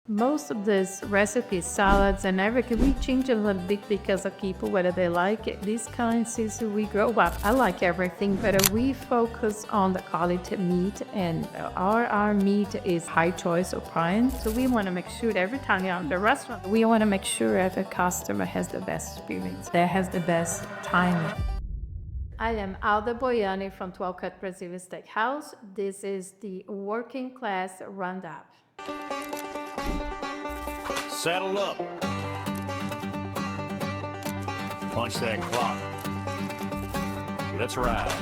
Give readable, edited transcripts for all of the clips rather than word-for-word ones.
Most of these recipes, salads and everything, we change a little bit because of people, whether they like it. These kinds since we grow up. I like everything, but we focus on the quality meat, and our meat is high choice of prime. So we want to make sure that every time you're in the restaurant, we want to make sure every customer has the best experience, that has the best time. I am Alda Boiani from 12 Cut Brazilian Steakhouse. This is the working class roundup. Saddle up. Punch that clock. Let's ride.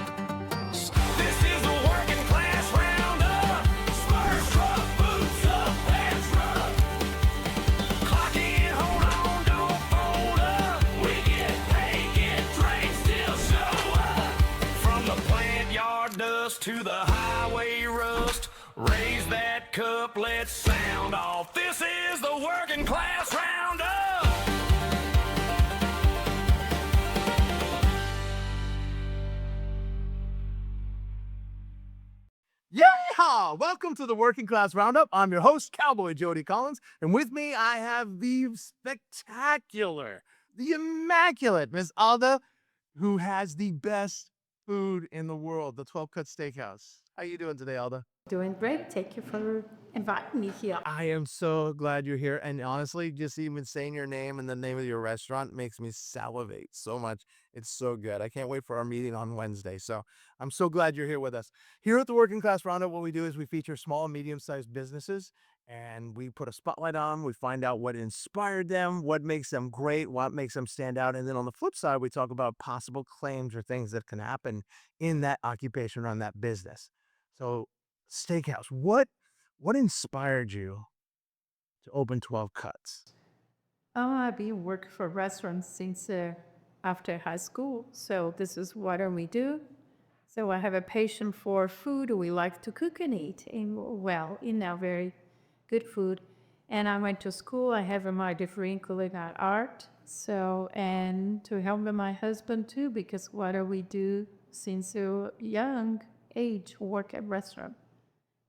This is the working class roundup. Spurs truck, boots up, pants rub. Clock in, hold on, don't fold up. We get paid, get drained, still show up. From the plant yard dust to the highway rust. Raise that cup, let's sound off. This is the working class roundup. Yeah! Welcome to the Working Class Roundup. I'm your host, Cowboy Jody Collins, and with me I have the spectacular, the immaculate Miss Alda, who has the best food in the world, the 12 Cut Steakhouse. How you doing today, Alda? Doing great. Thank you for inviting me here. I am so glad you're here. And honestly, just even saying your name and the name of your restaurant makes me salivate so much. It's so good. I can't wait for our meeting on Wednesday. So I'm so glad you're here with us. Here at the Working Class Roundup, what we do is we feature small and medium-sized businesses and we put a spotlight on them. We find out what inspired them, what makes them great, what makes them stand out. And then on the flip side, we talk about possible claims or things that can happen in that occupation or in that business. So Steakhouse, what inspired you to open 12 Cuts? Oh, I've been working for restaurants since after high school. So this is what we do. So I have a passion for food. We like to cook and eat, and well, very good food. And I went to school. I have my degree in culinary art. So, and to help my husband too, because what do we do since a young age, work at restaurant.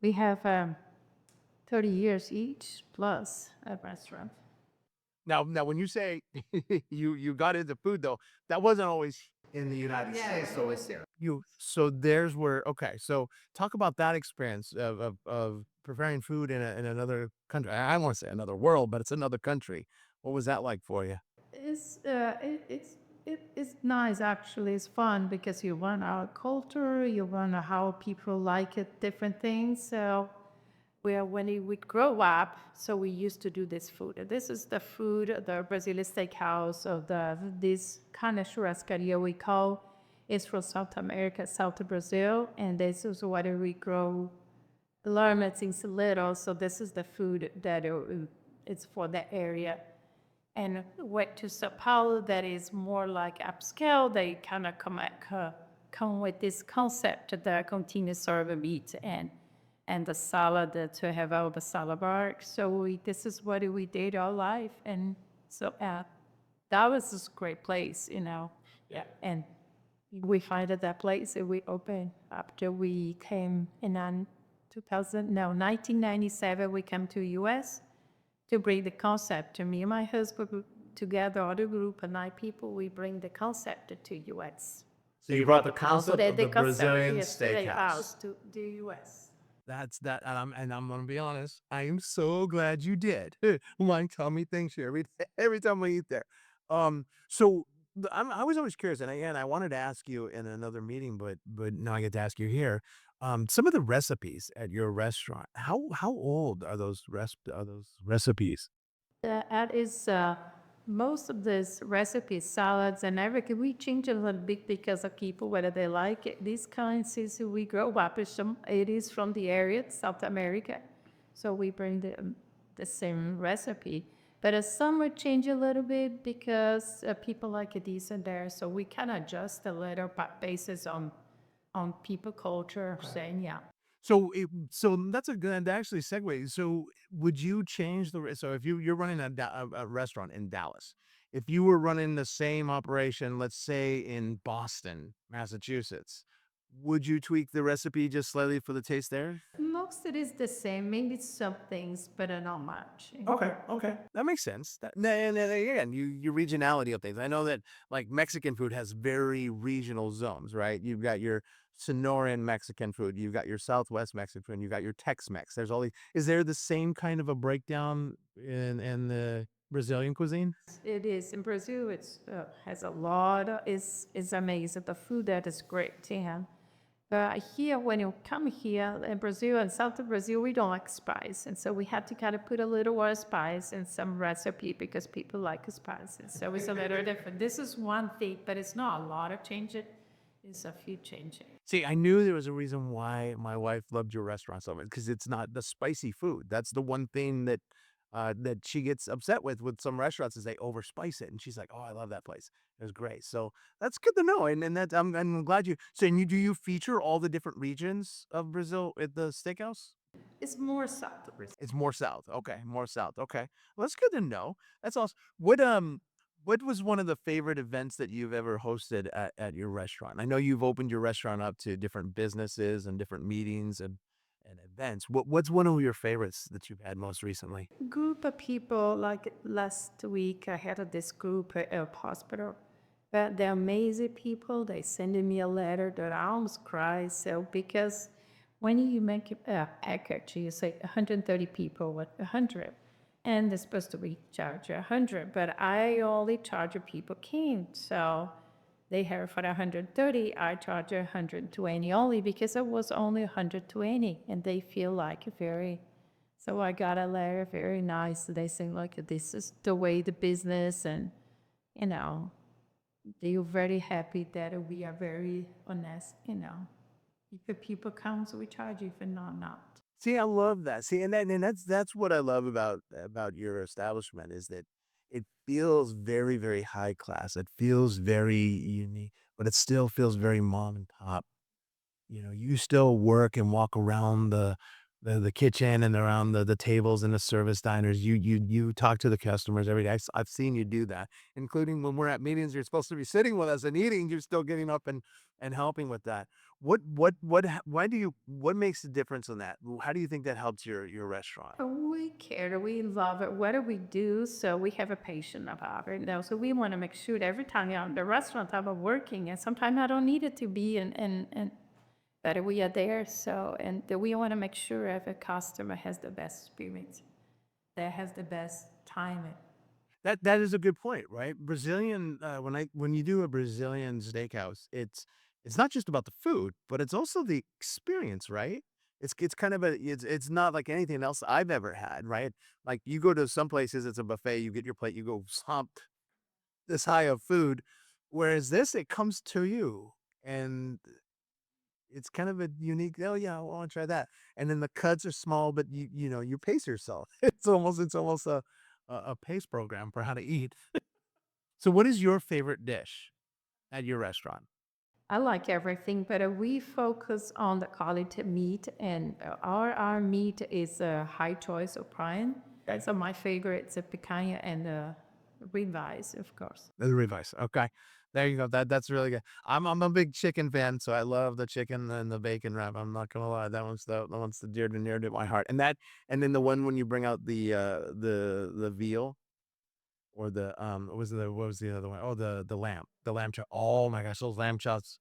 We have 30 years each plus a restaurant. Now, when you say you got into food though, that wasn't always in the United States. It's always there. So there's where okay. So talk about that experience of preparing food in another country. I don't want to say another world, but it's another country. What was that like for you? It's nice actually. It's fun because you learn our culture, you learn how people like it, different things. So when we grow up, so we used to do this food. This is the food, the Brazilian steakhouse, or this kind of churrascaria we call. It's from South America, South Brazil, and this is what we grow. Learn it since little, so this is the food that it's for that area. And went to Sao Paulo, that is more like upscale. They kind of come with this concept that continuous serve meat and the salad to have all the salad bar. So this is what we did all life, and so that was a great place, Yeah, and we find that place and we opened after we came in on 1997. We came to U.S. to bring the concept to me and my husband together, other group of 9 people. We bring the concept to U.S. So you brought the concept of the concept, Brazilian yes, steakhouse. to the U.S. That's that, and I'm gonna be honest. I am so glad you did. My tummy thinks you every time we eat there. So I was always curious, and again, I wanted to ask you in another meeting, but now I get to ask you here. Some of the recipes at your restaurant. How old are those recipes? That is most of these recipes, salads and everything. We change a little bit because of people, whether they like it. These kinds, since we grow up, it is from the area, South America. So we bring the same recipe. But some would change a little bit because people like this and there. So we can adjust a little basis on people culture, saying, yeah. So that's a good actually segue. So would you change so if you're running a restaurant in Dallas, if you were running the same operation, let's say in Boston, Massachusetts, would you tweak the recipe just slightly for the taste there? No, most it is the same, maybe some things, but not much. Okay, that makes sense. And again, your regionality of things. I know that like Mexican food has very regional zones, right? You've got your Sonoran Mexican food, you've got your Southwest Mexican food, you've got your Tex-Mex. There's all these. Is there the same kind of a breakdown in the Brazilian cuisine? It is in Brazil. It's has a lot. Is amazing. The food that is great. Yeah. But here, when you come here in Brazil and south of Brazil, we don't like spice, and so we had to kind of put a little more spice in some recipe because people like spices. So it's a little different. This is one thing, but it's not a lot of change. It's a few changes. See, I knew there was a reason why my wife loved your restaurant so much because it's not the spicy food. That's the one thing that she gets upset with some restaurants is they overspice it, and she's like, "Oh, I love that place. It was great." So that's good to know, and that I'm glad you. So, and do you feature all the different regions of Brazil at the steakhouse? It's more south of Brazil. It's more south. Okay, more south. Okay, well, that's good to know. That's awesome. What was one of the favorite events that you've ever hosted at your restaurant? I know you've opened your restaurant up to different businesses and different meetings and events. What's one of your favorites that you've had most recently? Group of people, like last week, I had this group at hospital. But they're amazing people. They sending me a letter that I almost cry. So because when you make a package, you say 130 people with 100, and they're supposed to be charged 100, but I only charge people came. So they have for 130, I charge 120 only because it was only 120, and they feel like very. So I got a letter, very nice. They say, look, this is the way the business, and you know, they are very happy that we are very honest. If the people come, so we charge you. If not, not. See, I love that. See, and that's what I love about your establishment is that it feels very, very high class. It feels very unique, but it still feels very mom and pop. You still work and walk around the kitchen and around the tables and the service diners. You talk to the customers every day. I've seen you do that, including when we're at meetings. You're supposed to be sitting with us and eating. You're still getting up and helping with that. Why do you? What makes the difference in that? How do you think that helps your restaurant? We care, we love it. What do we do? So we have a patient about it now. So we want to make sure that every time you're in the restaurant, I'm working, and sometimes I don't need it to be, and but we are there. So, and we want to make sure every customer has the best experience, that has the best time. That is a good point, right? Brazilian, when you do a Brazilian steakhouse, it's not just about the food, but it's also the experience, right? It's kind of it's not like anything else I've ever had, right? Like you go to some places, it's a buffet, you get your plate, you go slump this high of food, whereas this it comes to you, and it's kind of a unique. Oh yeah, I want to try that, and then the cuts are small, but you pace yourself. It's almost a pace program for how to eat. So, what is your favorite dish at your restaurant? I like everything, but we focus on the quality meat, and our meat is a high choice of prime. So my favorite is a picanha and ribeyes, of course. The ribeyes. Okay, there you go. That's really good. I'm a big chicken fan, so I love the chicken and the bacon wrap. I'm not gonna lie, that one's the dear to near to my heart. And then the one when you bring out the veal or what was the other one? Oh, the lamb chop. Oh my gosh, those lamb chops.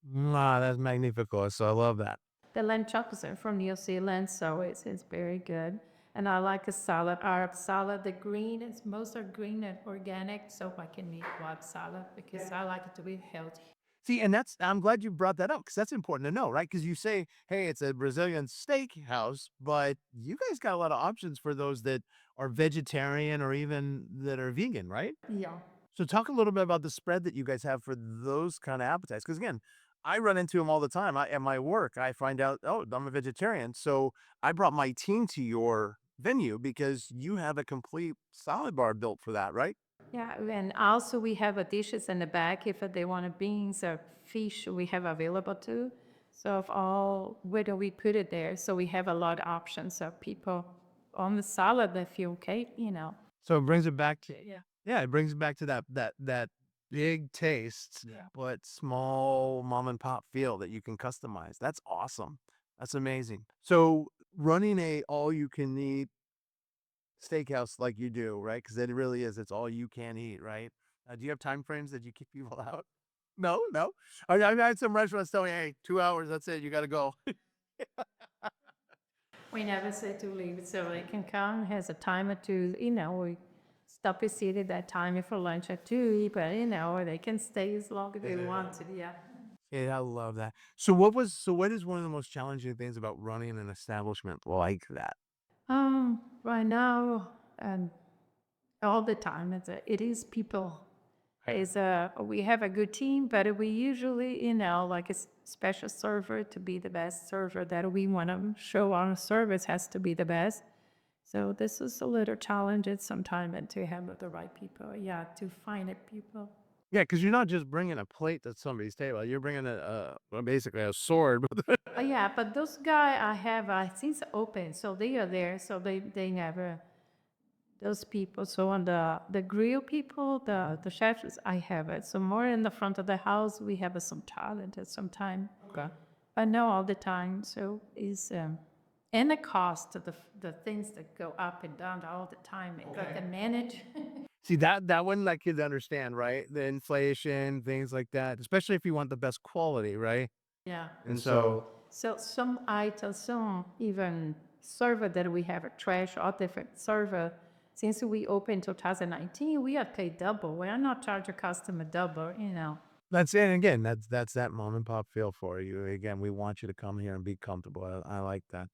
That's magnifico. So I love that. The lamb chops are from New Zealand, so it's very good. And I like a salad, Arab salad. The green is most are green and organic, so I can make Arab salad because I like it to be healthy. See, and I'm glad you brought that up because that's important to know, right? Because you say, hey, it's a Brazilian steakhouse, but you guys got a lot of options for those that are vegetarian or even that are vegan, right? Yeah. So talk a little bit about the spread that you guys have for those kind of appetites. Because again, I run into them all the time. At my work, I find out, oh, I'm a vegetarian. So I brought my team to your venue because you have a complete salad bar built for that, right? Yeah, and also we have a dishes in the back if they want a beans or fish, we have available too. So of all, where do we put it there? So we have a lot of options of people on the salad they feel okay. So it brings it back to yeah, it brings it back to that big taste, but small mom and pop feel that you can customize. That's awesome. That's amazing. So running a all-you-can-eat steakhouse like you do, right? Because it really is. It's all you can eat, right? Do you have time frames that you kick people out? No, no. I've had some restaurants tell me, "Hey, 2 hours. That's it. You got to go." We never say to leave, so they can come, has a timer to, we stop a seat at that time for lunch at 2, but, or they can stay as long as they want to, yeah. Yeah, I love that. So what is one of the most challenging things about running an establishment like that? Right now, and all the time, it is people. We have a good team, but we usually, like a special server to be the best server that we want to show our service has to be the best. So this is a little challenging sometimes and to have the right people. Yeah, to find it people. Yeah, because you're not just bringing a plate to somebody's table. You're bringing well, basically a sword. Yeah, but those guy I have since open, so they are there. So they never those people. So on the grill people, the chefs, I have it. So more in the front of the house, we have some talent at some time. Okay. But no, all the time. So is and the cost of the things that go up and down all the time. You got to manage. See, that one I could understand, right? The inflation, things like that, especially if you want the best quality, right? Yeah. And so, So some items, some even server that we have a trash or different server. Since we opened 2019, we have paid double. We are not charging customer double. that's it. And again, that's that mom and pop feel for you. Again, we want you to come here and be comfortable. I like that.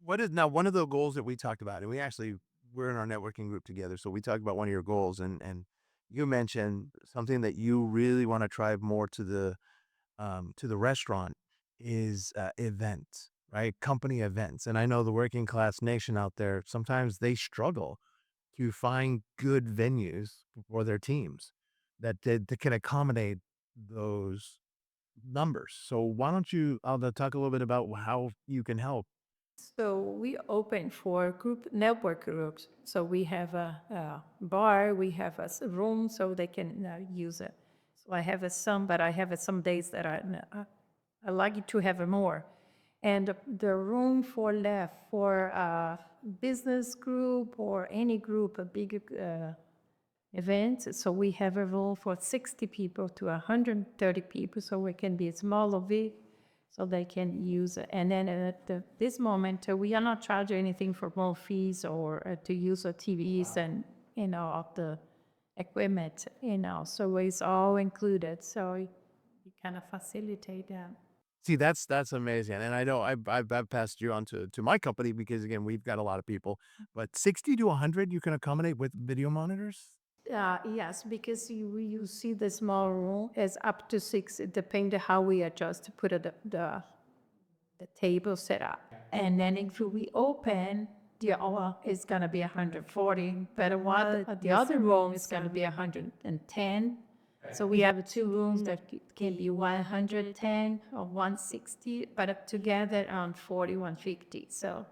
What is now one of the goals that we talked about, and we're in our networking group together, so we talked about one of your goals, and you mentioned something that you really want to drive more to the restaurant is events, right? Company events. And I know the working class nation out there, sometimes they struggle to find good venues for their teams that can accommodate those numbers. So why don't you, Alda, talk a little bit about how you can help? So we open for group network groups. So we have a bar, we have room so they can use it. So I have some, but I have some days that I like to have more. And the room for left for a business group or any group, a big event. So we have a room for 60 people to 130 people, so it can be small or big, so they can use it. And then at this moment, we are not charging anything for more fees or to use the TVs and, of the equipment, so it's all included. So you kind of facilitate that. See, that's amazing. And I know I've passed you on to my company because again, we've got a lot of people, but 60 to 100 you can accommodate with video monitors? Yes, because you see the small room is up to 6, it depends how we adjust to put the table set up. And then if we open, the other is gonna be 140, but while the other room is gonna be 110. So we have 2 rooms that can be 110 or 160, but up together on 40, 150. So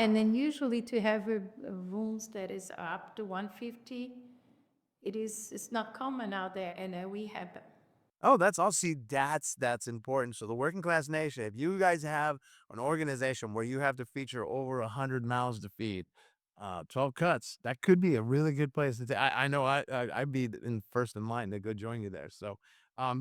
and then usually to have rooms that is up to 150, it's not common out there, and we have them. Oh, that's all. See, that's important. So the working class nation, if you guys have an organization where you have to feature over 100 mouths to feed, 12 cuts, that could be a really good place to I know I'd be in first in line to go join you there. So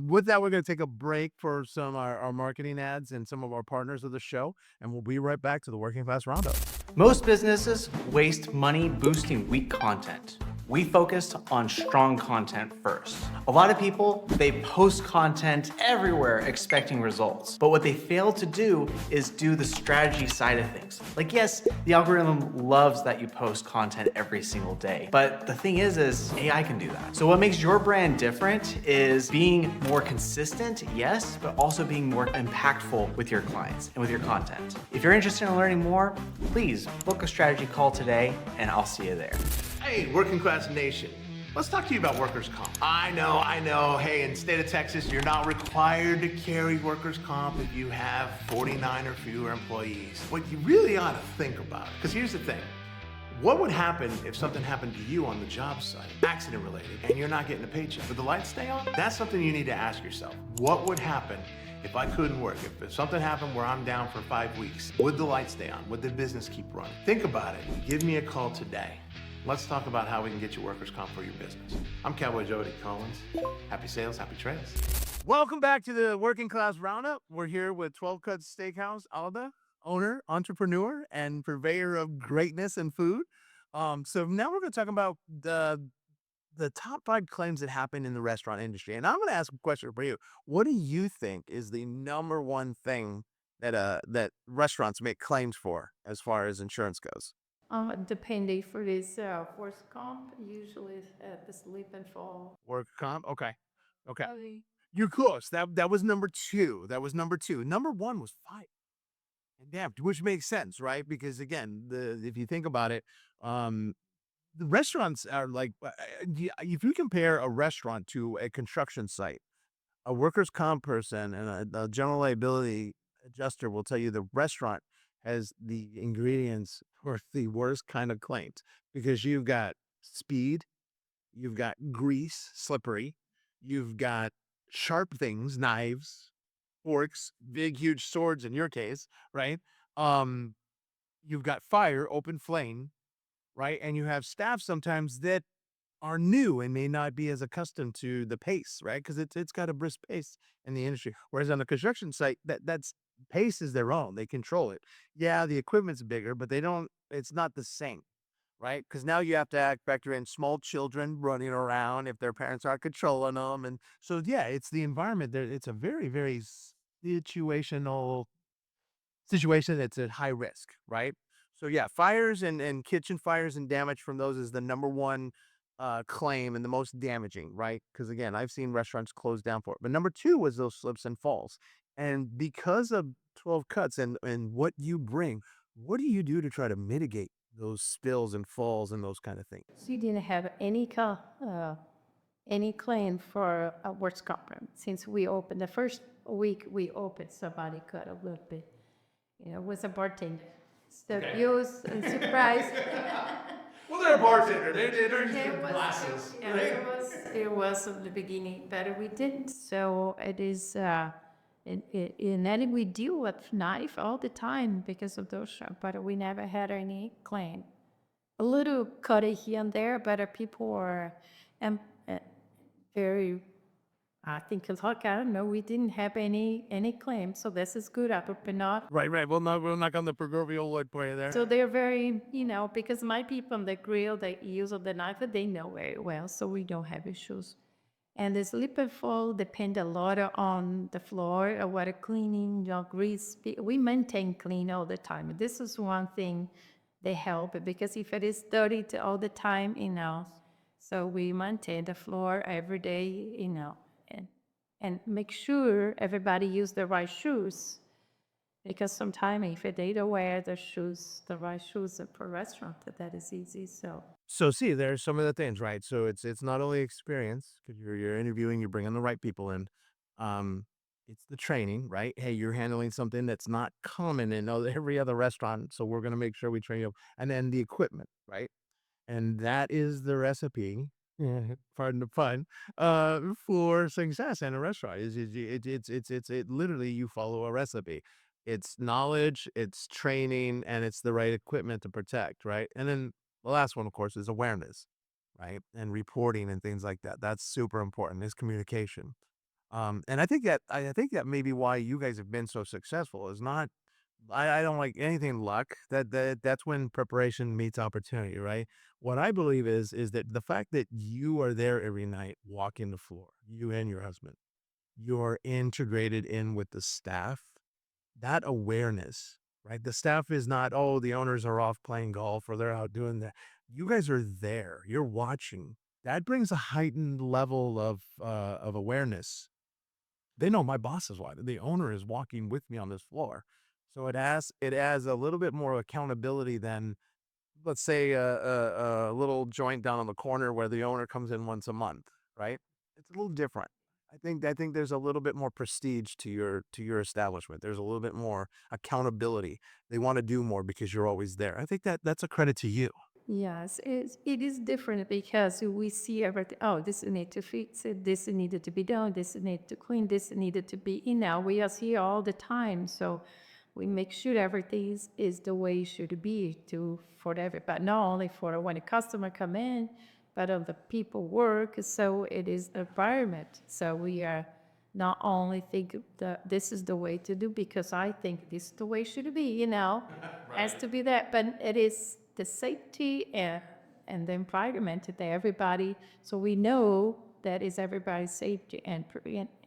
with that, we're going to take a break for some our marketing ads and some of our partners of the show, and we'll be right back to the Working Class Roundup. Most businesses waste money boosting weak content. We focused on strong content first. A lot of people, they post content everywhere expecting results. But what they fail to do is do the strategy side of things. Like, yes, the algorithm loves that you post content every single day. But the thing is AI can do that. So what makes your brand different is being more consistent, yes, but also being more impactful with your clients and with your content. If you're interested in learning more, please book a strategy call today and I'll see you there. Hey, Working Class Nation. Let's talk to you about workers' comp. I know. Hey, in the state of Texas, you're not required to carry workers' comp if you have 49 or fewer employees. What you really ought to think about, because here's the thing. What would happen if something happened to you on the job site, accident related, and you're not getting a paycheck? Would the lights stay on? That's something you need to ask yourself. What would happen If I couldn't work, if something happened where I'm down for 5 weeks, would the lights stay on? Would the business keep running? Think about it. Give me a call today. Let's talk about how we can get you workers' comp for your business. I'm Cowboy Jody Collins. Happy sales, happy trails. Welcome back to the Working Class Roundup. We're here with 12 Cuts Steakhouse, Alda, owner, entrepreneur, and purveyor of greatness and food. So now we're going to talk about the top 5 claims that happen in the restaurant industry. And I'm going to ask a question for you. What do you think is the number one thing that restaurants make claims for as far as insurance goes? Depending for this force comp, usually the sleep and fall. Work comp? Okay. Okay. You're close. That was number 2. That was number 2. Number 1 was 5. And damn, which makes sense, right? Because again, if you think about it, the restaurants are like, if you compare a restaurant to a construction site, a workers' comp person and a general liability adjuster will tell you the restaurant has the ingredients for the worst kind of claims because you've got speed, you've got grease, slippery, you've got sharp things, knives, forks, big, huge swords in your case, right? Um, you've got fire, open flame, right? And you have staff sometimes that are new and may not be as accustomed to the pace, right? Because it's got a brisk pace in the industry. Whereas on the construction site, that's pace is their own. They control it. Yeah, the equipment's bigger, but they don't. It's not the same, right? Because now you have to factor in small children running around if their parents aren't controlling them, and so yeah, it's the environment. There, it's a very very situational situation that's at high risk, right? So yeah, fires and kitchen fires and damage from those is the number one claim and the most damaging, right? Because again, I've seen restaurants close down for it. But number 2 was those slips and falls. And because of 12 cuts and what you bring, what do you do to try to mitigate those spills and falls and those kind of things? So you didn't have any claim for a works comp since we opened. The first week we opened, somebody cut a little bit. You know, it was a bartender. So you was surprised. Well, they're a bartender. They're It was at the beginning, but we didn't. So it is, and then we deal with knife all the time because of those shots, but we never had any claim. A little cut here and there, but people are very, I think it's like, I don't know, we didn't have any claim, so this is good. I hope not. Right. We'll knock on the proverbial wood for you there. So they're very, because my people on the grill, they use the knife, they know very well, so we don't have issues. And the slip and fall depend a lot on the floor, water cleaning, grease. We maintain clean all the time. This is one thing they help because if it is dirty all the time, so we maintain the floor every day, and make sure everybody use the right shoes. Because sometimes if they don't wear the right shoes per restaurant, that is easy. So see, there's some of the things, right? So it's not only experience because you're interviewing, you're bringing the right people in. It's the training, right? Hey, you're handling something that's not common in every other restaurant, so we're gonna make sure we train you. And then the equipment, right? And that is the recipe. Pardon the pun. For success in a restaurant it's literally you follow a recipe. It's knowledge, it's training, and it's the right equipment to protect, right? And then the last one, of course, is awareness, right? And reporting and things like that. That's super important. Is communication. And I think that maybe why you guys have been so successful is not. I don't like anything luck. That's when preparation meets opportunity, right? What I believe is that the fact that you are there every night, walking the floor, you and your husband, you're integrated in with the staff. That awareness, right? The staff is not, oh, the owners are off playing golf or they're out doing that. You guys are there. You're watching. That brings a heightened level of awareness. They know my boss is watching. The owner is walking with me on this floor. So it adds a little bit more accountability than, let's say, a little joint down on the corner where the owner comes in once a month, right? It's a little different. I think there's a little bit more prestige to your establishment. There's a little bit more accountability. They want to do more because you're always there. I think that's a credit to you. Yes, it is different because we see everything. Oh, this need to fix it. This needed to be done. This need to clean. This needed to be. We are here all the time, so we make sure everything is the way it should be to for everybody, not only for when a customer come in, but of the people work. So it is environment. So we are not only think that this is the way to do because I think this is the way it should be. Has to be that, but it is the safety and the environment that everybody, so we know that is everybody's safety and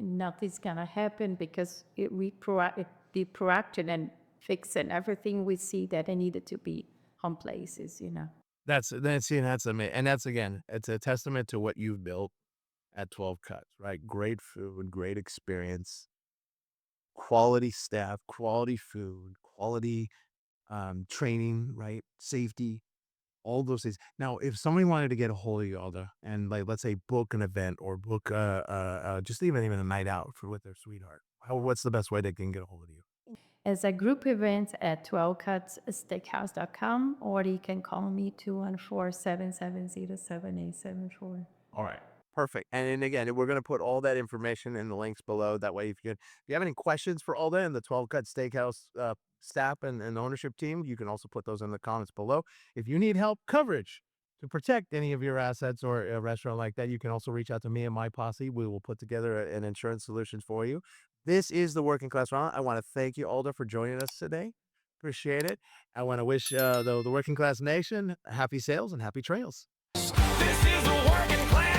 nothing's gonna happen because be proactive and fixing everything we see that it needed to be on places. That's amazing. And that's, again, it's a testament to what you've built at 12 Cuts, right? Great food, great experience, quality staff, quality food, quality training, right? Safety, all those things. Now, if somebody wanted to get a hold of you, Alda, and like, let's say book an event or book just even a night out with their sweetheart, what's the best way they can get a hold of you? As a group event at 12cutssteakhouse.com, or you can call me 214-770-7874. All right. Perfect. And then again, we're going to put all that information in the links below. That way, if you have any questions for Alda and the 12 Cut Steakhouse staff and ownership team, you can also put those in the comments below. If you need help coverage to protect any of your assets or a restaurant like that, you can also reach out to me and my posse. We will put together an insurance solution for you. This is the Working Class Round. I want to thank you, Alda, for joining us today. Appreciate it. I want to wish the Working Class Nation happy sales and happy trails. This is the working class.